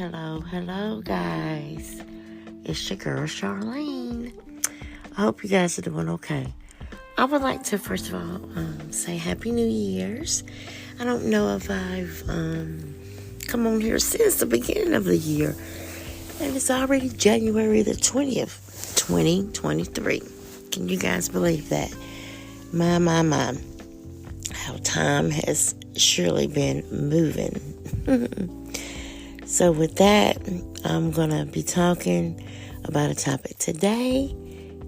Hello, guys. It's your girl, Charlene. I hope you guys are doing okay. I would like to, first of all, say Happy New Year's. I don't know if I've come on here since the beginning of the year. And it's already January the 20th, 2023. Can you guys believe that? My. How time has surely been moving. So with that, I'm going to be talking about a topic today.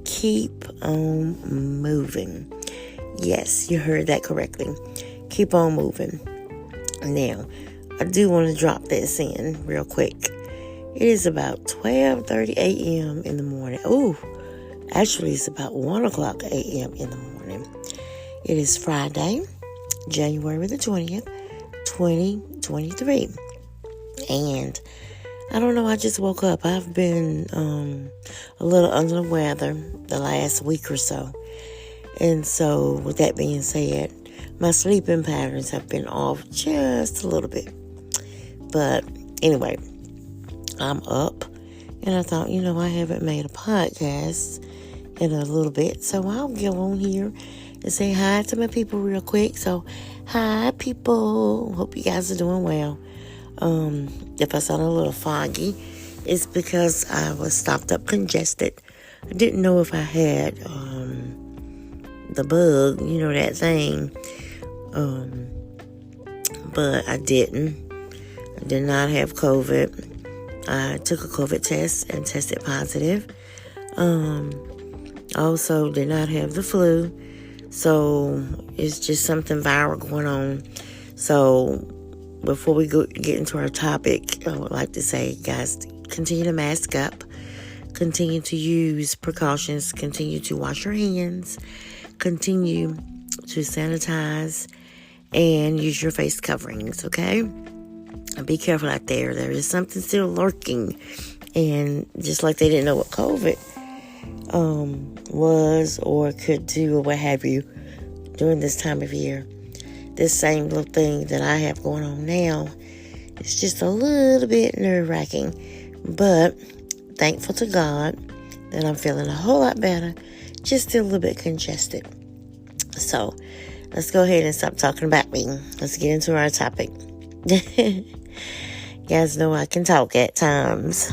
Keep on moving. Yes, you heard that correctly. Keep on moving. Now, I do want to drop this in real quick. It is about 12:30 a.m. in the morning. Oh, actually, it's about 1 o'clock a.m. in the morning. It is Friday, January the 20th, 2023. And I don't know, I just woke up. I've been a little under the weather the last week or so. And so, with that being said, my sleeping patterns have been off just a little bit. But anyway, I'm up. And I thought, I haven't made a podcast in a little bit. So I'll go on here and say hi to my people real quick. So, hi, people. Hope you guys are doing well. If I sound a little foggy, it's because I was stopped up congested. I didn't know if I had the bug, that thing. But I didn't. I did not have COVID. I took a COVID test and tested positive. Also did not have the flu. So it's just something viral going on. So before we get into our topic, I would like to say, guys, continue to mask up, continue to use precautions, continue to wash your hands, continue to sanitize, and use your face coverings, okay? And be careful out there. There is something still lurking. And just like they didn't know what COVID was or could do or what have you during this time of year, this same little thing that I have going on now, it's just a little bit nerve-wracking, but thankful to God that I'm feeling a whole lot better, just still a little bit congested. So let's go ahead and stop talking about me. Let's get into our topic. You guys know I can talk at times.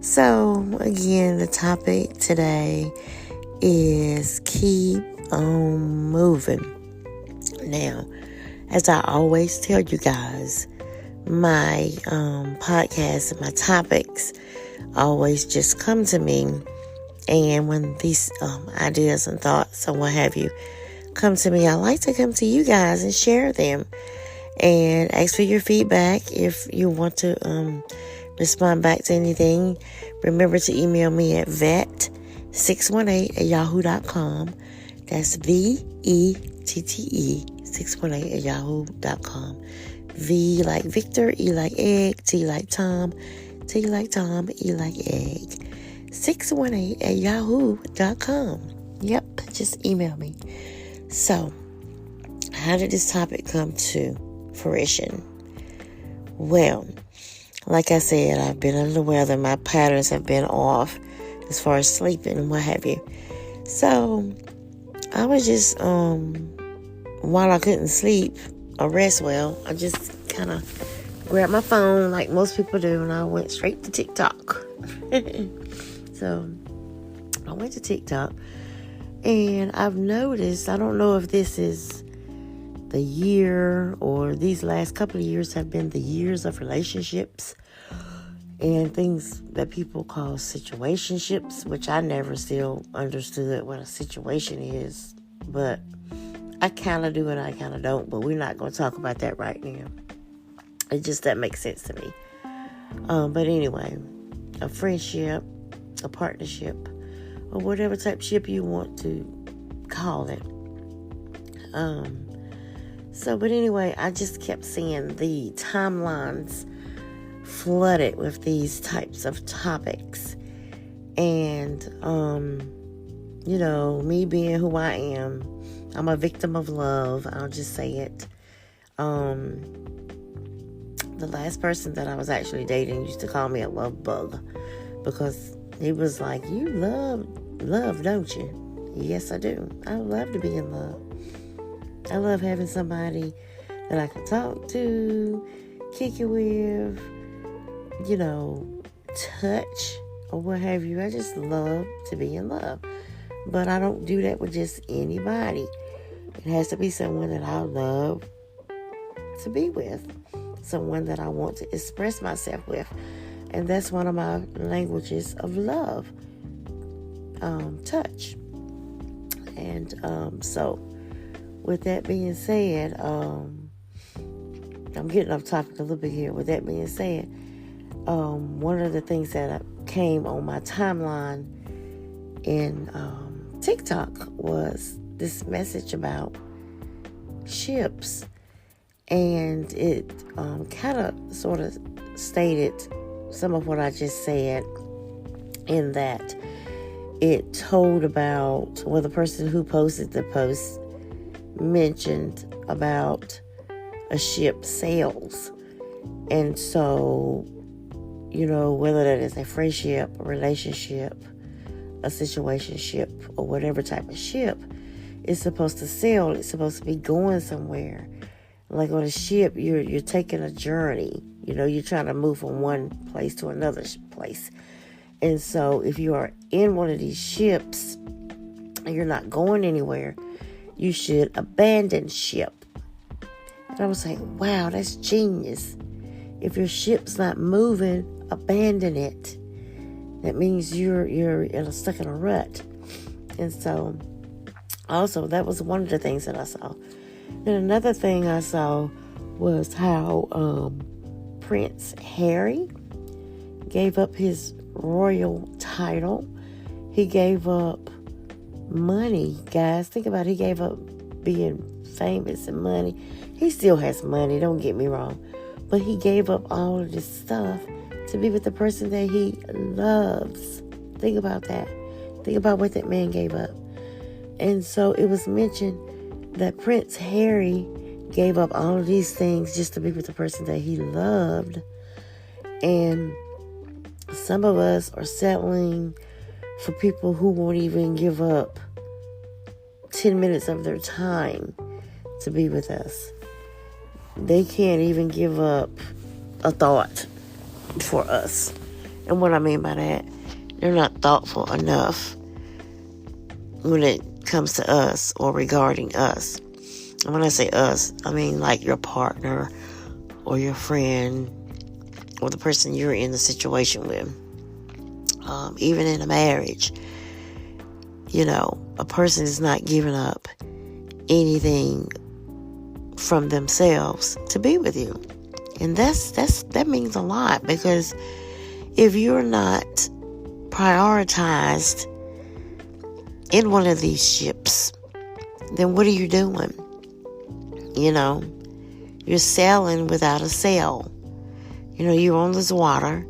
So again, the topic today is keep on moving. Now, as I always tell you guys, my podcast and my topics always just come to me. And when these ideas and thoughts and what have you come to me, I like to come to you guys and share them and ask for your feedback. If you want to respond back to anything, remember to email me at vet618@yahoo.com. That's VETTE 618@yahoo.com. V like Victor, E like egg, T like Tom, T like Tom, E like egg. 618@yahoo.com. Yep, just email me. So, how did this topic come to fruition? Well, like I said, I've been under the weather. My patterns have been off as far as sleeping and what have you. So, I was just, while I couldn't sleep or rest well, I just kind of grabbed my phone like most people do, and I went straight to TikTok. So, I went to TikTok, and I've noticed, I don't know if this is the year or these last couple of years have been the years of relationships and things that people call situationships, which I never still understood what a situation is, but I kind of do and I kind of don't, but we're not going to talk about that right now. It just, that makes sense to me. But anyway, a friendship, a partnership, or whatever type of ship you want to call it. But anyway, I just kept seeing the timelines flooded with these types of topics. And, me being who I am, I'm a victim of love. I'll just say it. The the last person that I was actually dating used to call me a love bug, because he was like, you love, don't you? Yes, I do. I love to be in love. I love having somebody that I can talk to, kick it with, touch or what have you. I just love to be in love. But I don't do that with just anybody. It has to be someone that I love to be with, someone that I want to express myself with. And that's one of my languages of love, touch. And so with that being said, I'm getting off topic a little bit here. With that being said, one of the things that came on my timeline in TikTok was this message about ships. And it kind of sort of stated some of what I just said, in that it told about, well, the person who posted the post mentioned about a ship sails. And so, whether that is a friendship, a relationship, a situationship, or whatever type of ship, it's supposed to sail. It's supposed to be going somewhere. Like on a ship, you're taking a journey. You're trying to move from one place to another place. And so if you are in one of these ships and you're not going anywhere, you should abandon ship. And I was like, wow, that's genius. If your ship's not moving, abandon it. That means you're stuck in a rut. And so also, that was one of the things that I saw. Then another thing I saw was how Prince Harry gave up his royal title. He gave up money, guys. Think about it. He gave up being famous and money. He still has money, don't get me wrong. But he gave up all of this stuff to be with the person that he loves. Think about that. Think about what that man gave up. And so it was mentioned that Prince Harry gave up all of these things just to be with the person that he loved. And some of us are settling for people who won't even give up 10 minutes of their time to be with us. They can't even give up a thought for us. And what I mean by that, they're not thoughtful enough when it comes to us or regarding us. And when I say us, I mean like your partner or your friend or the person you're in the situation with. Even in a marriage, a person is not giving up anything from themselves to be with you. And that means a lot, because if you're not prioritized in one of these ships, then what are you doing? You're sailing without a sail. You're on this water,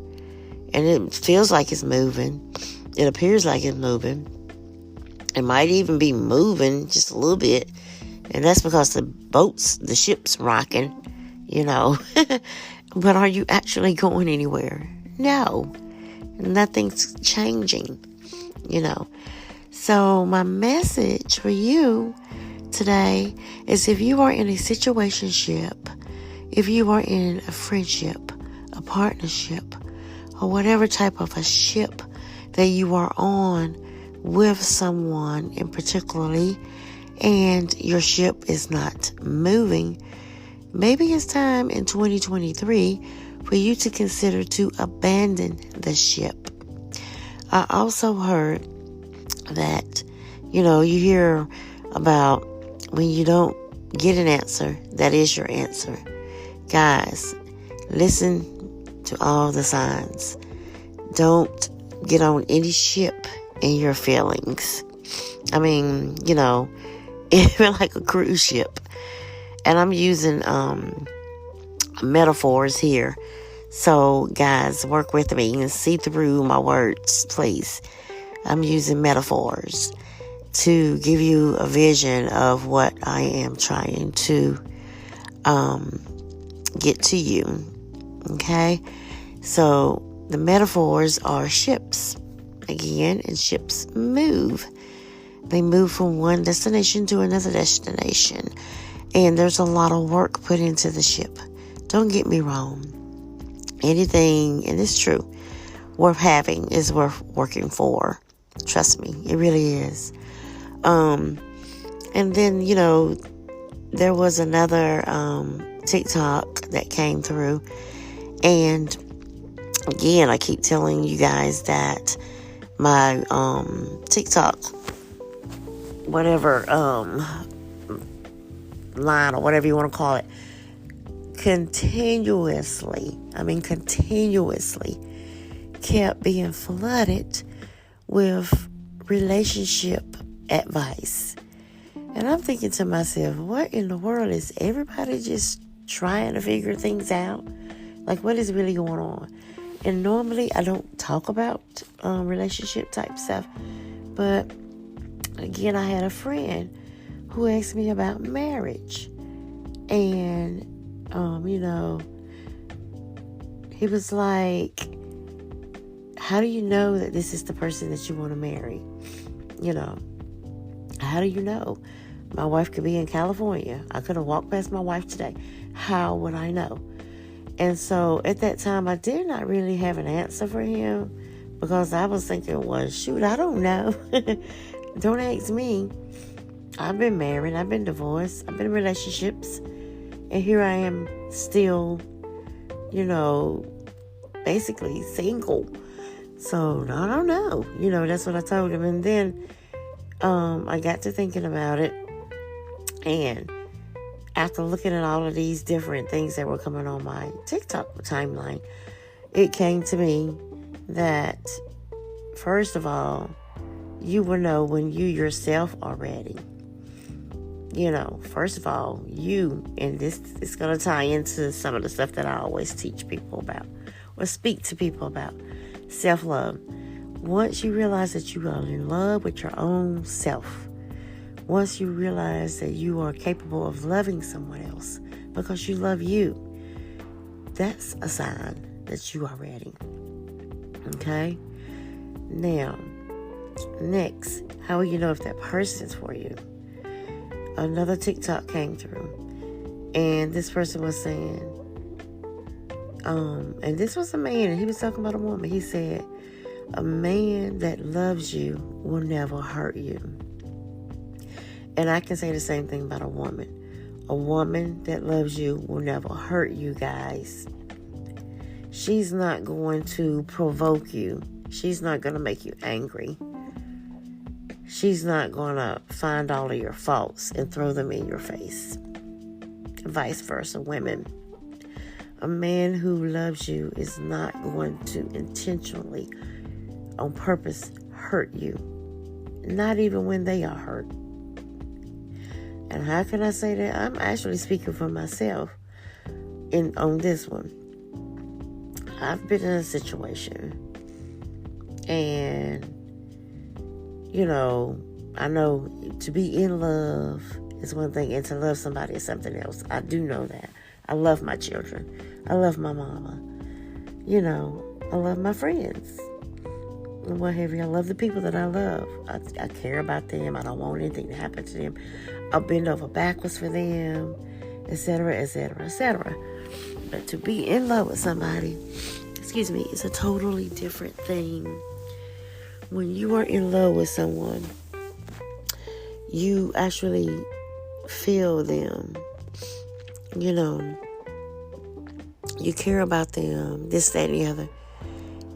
and it feels like it's moving. It appears like it's moving. It might even be moving just a little bit, and that's because the ship's rocking, But are you actually going anywhere? No. Nothing's changing, So my message for you today is, if you are in a situationship, if you are in a friendship, a partnership, or whatever type of a ship that you are on with someone in particularly, and your ship is not moving, maybe it's time in 2023 for you to consider to abandon the ship. I also heard that, you hear about when you don't get an answer, that is your answer. Guys, listen to all the signs. Don't get on any ship in your feelings. I mean, even like a cruise ship. And I'm using metaphors here. So, guys, work with me and see through my words, please. I'm using metaphors to give you a vision of what I am trying to get to you. Okay? So the metaphors are ships. Again, and ships move. They move from one destination to another destination. And there's a lot of work put into the ship. Don't get me wrong. Anything, and it's true, worth having is worth working for. Trust me, it really is. And then, there was another TikTok that came through. And again, I keep telling you guys that my TikTok, whatever line or whatever you want to call it, continuously kept being flooded with relationship advice. And I'm thinking to myself, what in the world is everybody just trying to figure things out? Like, what is really going on? And normally I don't talk about relationship type stuff. But again, I had a friend who asked me about marriage. And, he was like, how do you know that this is the person that you want to marry? How do you know? My wife could be in California. I could have walked past my wife today. How would I know? And so at that time, I did not really have an answer for him because I was thinking, well, shoot, I don't know. Don't ask me. I've been married. I've been divorced. I've been in relationships. And here I am still, basically single. So I don't know. That's what I told him. And then I got to thinking about it. And after looking at all of these different things that were coming on my TikTok timeline, it came to me that, first of all, you will know when you yourself are ready. First of all, and this is going to tie into some of the stuff that I always teach people about or speak to people about. Self-love. Once you realize that you are in love with your own self, once you realize that you are capable of loving someone else because you love you, that's a sign that you are ready. Okay? Now, next, how will you know if that person is for you? Another TikTok came through, and this person was saying, and this was a man, and he was talking about a woman. He said, a man that loves you will never hurt you. And I can say the same thing about a woman. A woman that loves you will never hurt you, guys. She's not going to provoke you. She's not going to make you angry. She's not going to find all of your faults and throw them in your face. Vice versa, women. A man who loves you is not going to intentionally, on purpose, hurt you. Not even when they are hurt. And how can I say that? I'm actually speaking for myself on this one. I've been in a situation, and I know to be in love is one thing, and to love somebody is something else. I do know that. I love my children. I love my mama. I love my friends. And what have you. I love the people that I love. I care about them. I don't want anything to happen to them. I'll bend over backwards for them, etc., etc., etc. But to be in love with somebody, is a totally different thing. When you are in love with someone, you actually feel them. You care about them, this, that, and the other.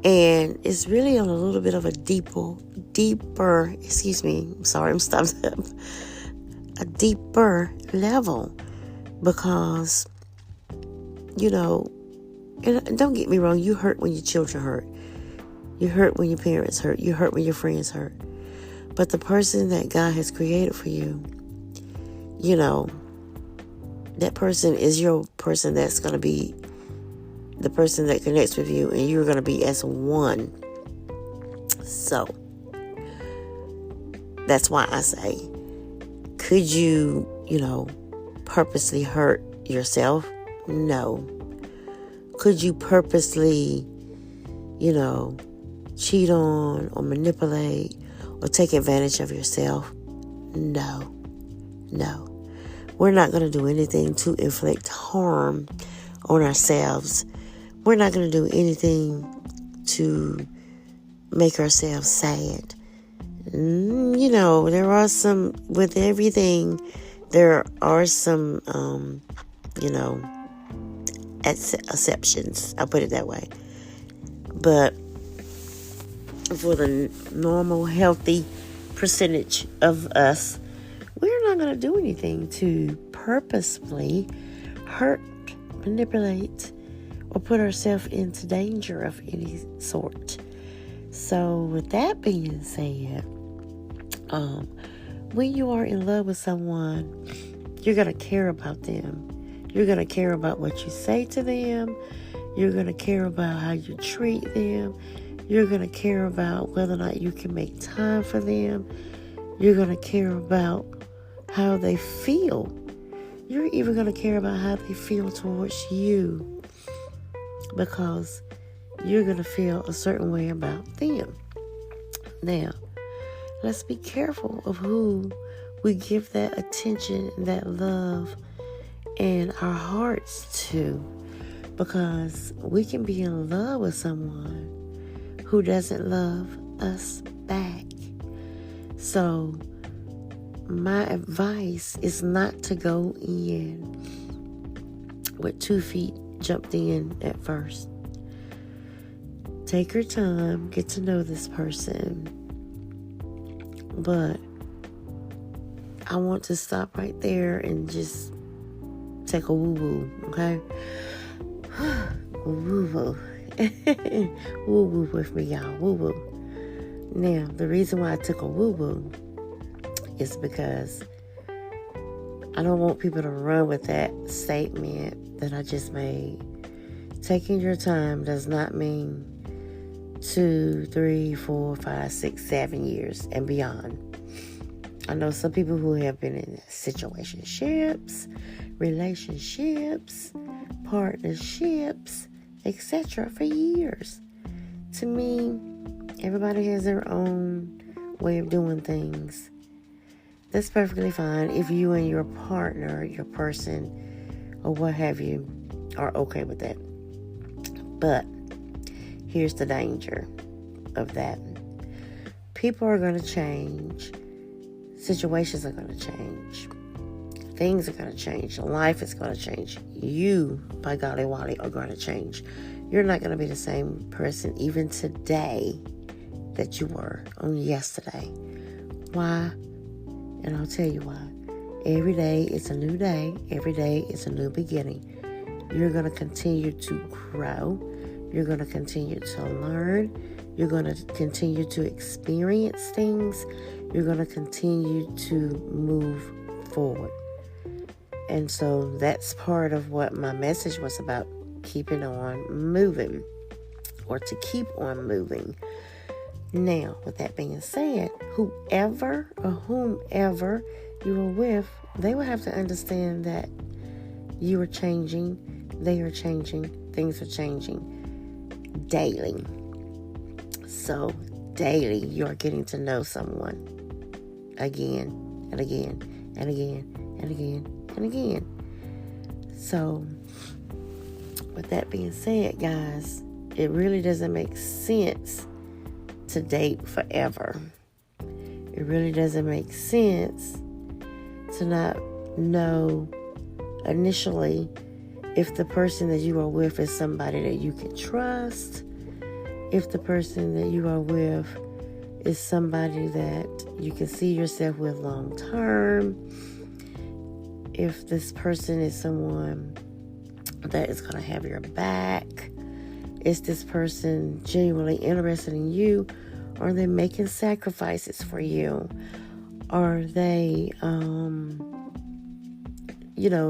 And it's really on a little bit of a deeper, a deeper level. Because, and don't get me wrong, you hurt when your children hurt. You hurt when your parents hurt. You hurt when your friends hurt. But the person that God has created for you, that person is your person that's going to be the person that connects with you, and you're going to be as one. So, that's why I say, could you, purposely hurt yourself? No. could you purposely, cheat on or manipulate or take advantage of yourself? No. We're not going to do anything to inflict harm on ourselves. We're not going to do anything to make ourselves sad. There are some, with everything, there are some, exceptions. I'll put it that way. But for the normal, healthy percentage of us, we're not going to do anything to purposefully hurt, manipulate, or put ourselves into danger of any sort. So with that being said, when you are in love with someone, you're going to care about them. You're going to care about what you say to them. You're going to care about how you treat them. You're going to care about whether or not you can make time for them. You're going to care about how they feel. You're even going to care about how they feel towards you, because you're going to feel a certain way about them. Now, let's be careful of who we give that attention, that love, and our hearts to, because we can be in love with someone who doesn't love us back. So my advice is not to go in with 2 feet jumped in at first. Take your time, get to know this person. But I want to stop right there and just take a woo-woo, okay? Woo-woo. Woo-woo with me, y'all. Woo-woo. Now, the reason why I took a woo-woo is because I don't want people to run with that statement that I just made. Taking your time does not mean 2, 3, 4, 5, 6, 7 years and beyond. I know some people who have been in situationships, relationships, partnerships, etc. for years. To me, everybody has their own way of doing things. That's perfectly fine if you and your partner, your person, or what have you, are okay with that. But here's the danger of that. People are going to change. Situations are going to change. Things are going to change. Life is going to change. You, by golly Wally, are going to change. You're not going to be the same person even today that you were on yesterday. Why? And I'll tell you why. Every day is a new day. Every day is a new beginning. You're going to continue to grow. You're going to continue to learn. You're going to continue to experience things. You're going to continue to move forward. And so that's part of what my message was about, keeping on moving, or to keep on moving. Now, with that being said, whoever or whomever you are with, they will have to understand that you are changing, they are changing, things are changing daily. So daily, you are getting to know someone again and again and again and again and again. So with that being said, guys, it really doesn't make sense to date forever. It really doesn't make sense to not know initially if the person that you are with is somebody that you can trust, if the person that you are with is somebody that you can see yourself with long term, if this person is someone that is going to have your back, is this person genuinely interested in you? Are they making sacrifices for you? Are they,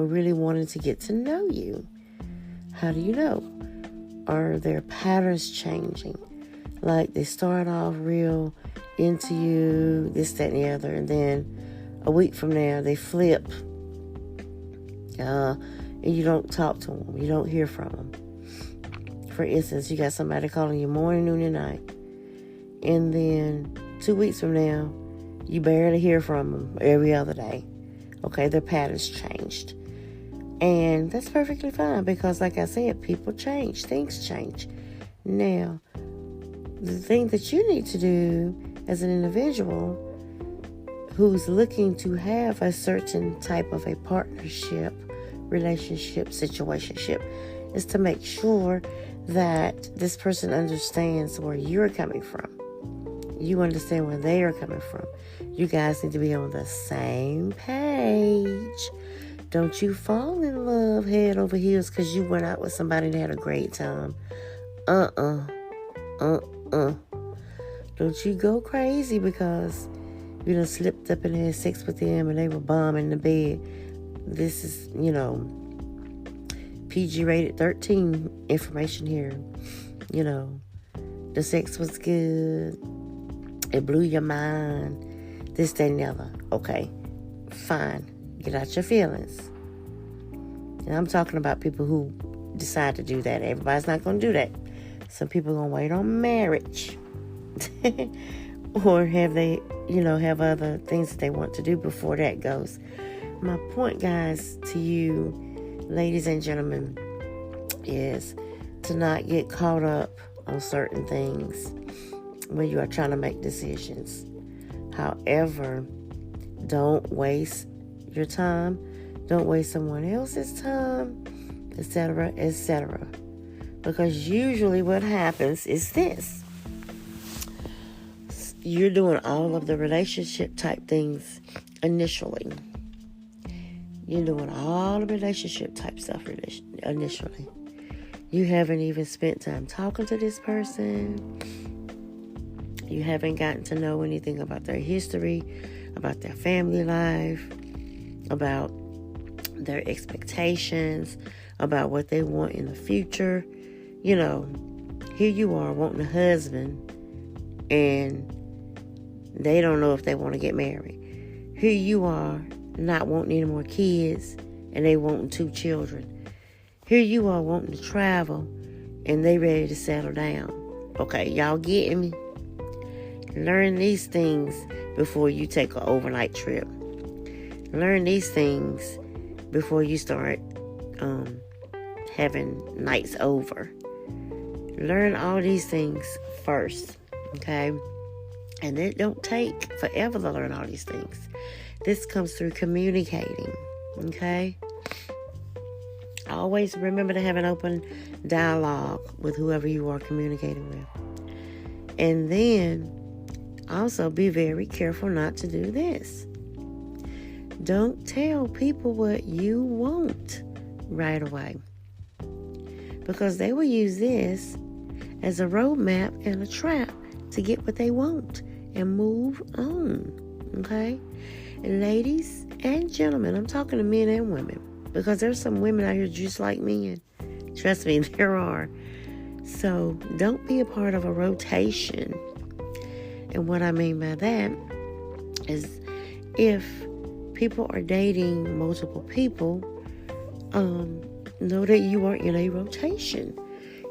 really wanting to get to know you? How do you know? Are their patterns changing? Like they start off real into you, this, that, and the other, and then a week from now they flip, and you don't talk to them, you don't hear from them. for instance, you got somebody calling you morning, noon, and night. And then 2 weeks from now, you barely hear from them every other day. Okay, their patterns changed. And that's perfectly fine because, like I said, people change. Things change. Now, the thing that you need to do as an individual who's looking to have a certain type of a partnership, relationship, situationship, is to make sure that this person understands where you're coming from. You understand where they are coming from. You guys need to be on the same page. Don't you fall in love head over heels because you went out with somebody and had a great time. Don't you go crazy because you done slipped up and had sex with them and they were bombing the bed. This is, PG rated 13 information here. The sex was good. It blew your mind. This, that, and the other. Okay, fine. Get out your feelings. And I'm talking about people who decide to do that. Everybody's not going to do that. Some people are going to wait on marriage. Or have other things that they want to do before that goes. My point, guys, to you, ladies and gentlemen, is to not get caught up on certain things when you are trying to make decisions. However, don't waste your time. Don't waste someone else's time, etc., etc. Because usually what happens is this. You're doing all of the relationship type things initially. You're doing all the relationship type stuff initially. You haven't even spent time talking to this person. You haven't gotten to know anything about their history, about their family life, about their expectations, about what they want in the future. Here you are wanting a husband and they don't know if they want to get married. Here you are not wanting any more kids and they wanting 2 children. Here you are wanting to travel and they ready to settle down. Okay, y'all getting me? Learn these things before you take an overnight trip. Learn these things before you start having nights over. Learn all these things first, okay? And it don't take forever to learn all these things. This comes through communicating, okay? Always remember to have an open dialogue with whoever you are communicating with. And then also be very careful not to do this. Don't tell people what you want right away. Because they will use this as a roadmap and a trap to get what they want and move on. Okay? And ladies and gentlemen, I'm talking to men and women. Because there's some women out here just like men. Trust me, there are. So don't be a part of a rotation. And what I mean by that is if people are dating multiple people, know that you are in a rotation.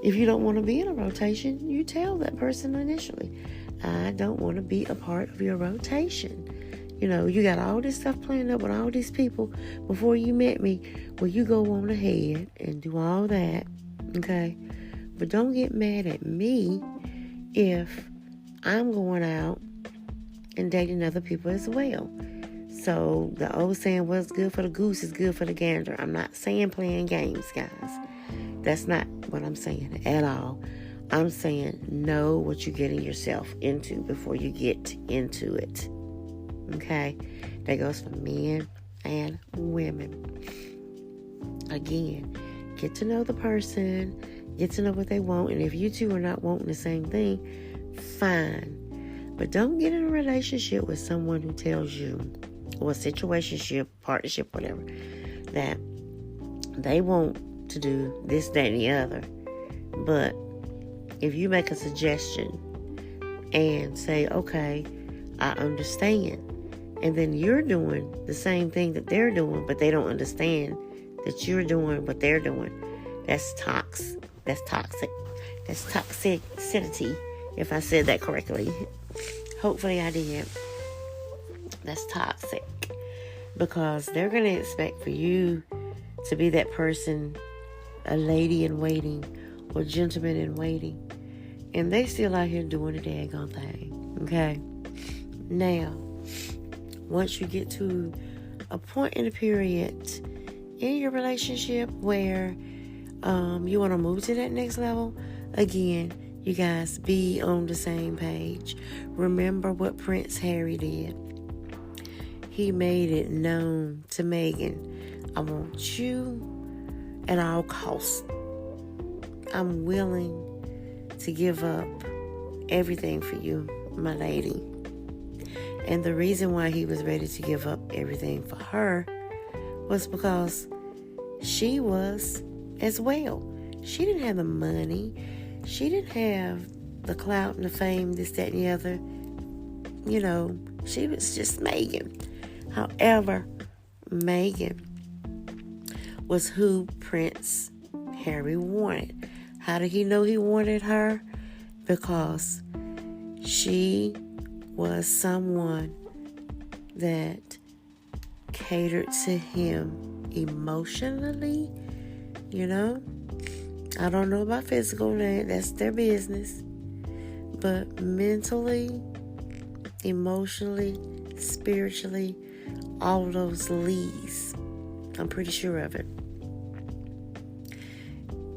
If you don't want to be in a rotation, you tell that person initially, I don't want to be a part of your rotation. You got all this stuff planned up with all these people before you met me. Well, you go on ahead and do all that, okay? But don't get mad at me if I'm going out and dating other people as well. So the old saying, what's good for the goose is good for the gander. I'm not saying playing games, guys. That's not what I'm saying at all. I'm saying know what you're getting yourself into before you get into it. Okay? That goes for men and women. Again, get to know the person, get to know what they want, and if you two are not wanting the same thing, fine. But don't get in a relationship with someone who tells you, or a situationship, partnership, whatever, that they want to do this, that, and the other. But if you make a suggestion and say, okay, I understand, and then you're doing the same thing that they're doing, but they don't understand that you're doing what they're doing, that's toxic. That's toxic. That's toxicity, if I said that correctly. Hopefully I did. That's toxic. Because they're going to expect for you to be that person, a lady in waiting or gentleman in waiting. And they still out here doing the daggone thing. Okay? Now, once you get to a point in the period in your relationship where you want to move to that next level, again, you guys be on the same page. Remember what Prince Harry did. He made it known to Meghan, I want you at all costs. I'm willing to give up everything for you, my lady. And the reason why he was ready to give up everything for her was because she was as well. She didn't have the money. She didn't have the clout and the fame, this, that, and the other. You know, she was just Meghan. However, Meghan was who Prince Harry wanted. How did he know he wanted her? Because she was someone that catered to him emotionally, you know. I don't know about physical, that's their business. But mentally, emotionally, spiritually, all those leads, I'm pretty sure of it.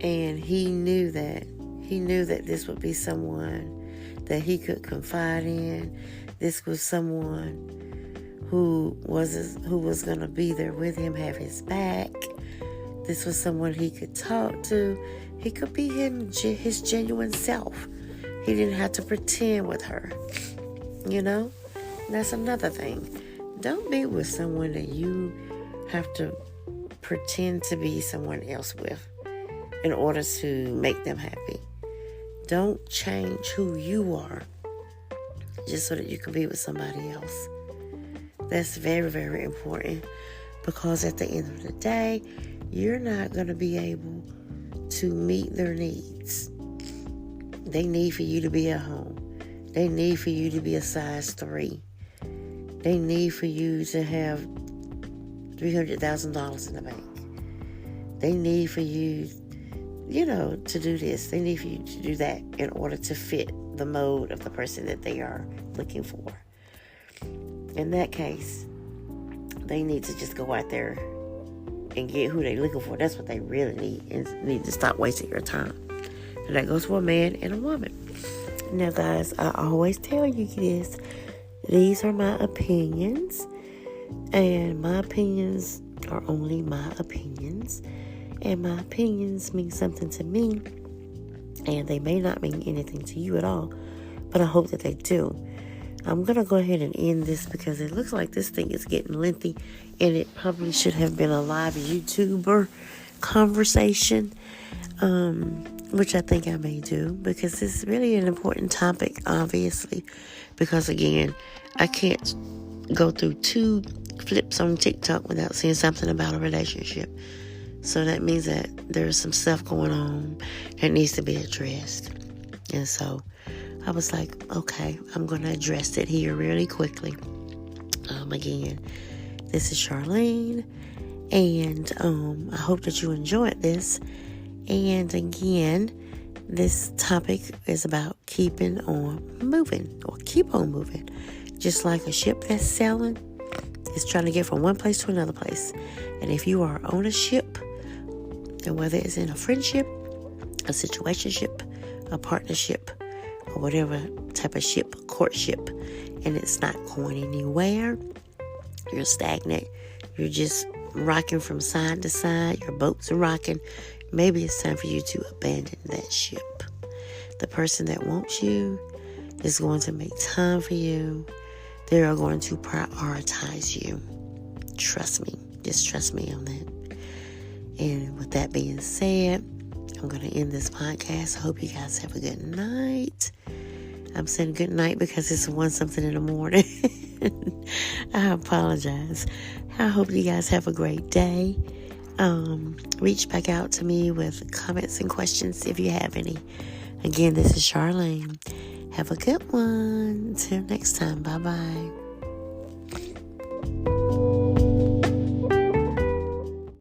And he knew that. He knew that this would be someone that he could confide in. This was someone who was going to be there with him, have his back. This was someone he could talk to. He could be his genuine self. He didn't have to pretend with her. You know? That's another thing. Don't be with someone that you have to pretend to be someone else with in order to make them happy. Don't change who you are just so that you can be with somebody else. That's very, very important, because at the end of the day, you're not going to be able to meet their needs. They need for you to be at home. They need for you to be a size 3. They need for you to have $300,000 in the bank. They need for you, to do this. They need for you to do that in order to fit the mode of the person that they are looking for. In that case, they need to just go out there and get who they're looking for. That's what they really need, and need to stop wasting your time. And that goes for a man and a woman. Now, guys, I always tell you this. These are my opinions, and my opinions are only my opinions, and my opinions mean something to me, and they may not mean anything to you at all, but I hope that they do. I'm going to go ahead and end this because it looks like this thing is getting lengthy, and it probably should have been a live YouTuber conversation, which I think I may do, because it's really an important topic, obviously, because again, I can't go through 2 flips on TikTok without seeing something about a relationship. So that means that there's some stuff going on that needs to be addressed. And so I was like, okay, I'm going to address it here really quickly. Again, this is Charlene, and I hope that you enjoyed this. And again, this topic is about keeping on moving, or keep on moving. Just like a ship that's sailing is trying to get from one place to another place. And if you are on a ship, and whether it's in a friendship, a situationship, a partnership, or whatever type of ship, courtship, and it's not going anywhere, you're stagnant, you're just rocking from side to side, your boats are rocking, maybe it's time for you to abandon that ship. The person that wants you is going to make time for you. They are going to prioritize you. Trust me. Just trust me on that. And with that being said, I'm going to end this podcast. I hope you guys have a good night. I'm saying good night because it's 1-something in the morning. I apologize. I hope you guys have a great day. reach back out to me with comments and questions if you have any. Again, this is Charlene. Have a good one. Till next time. Bye-bye.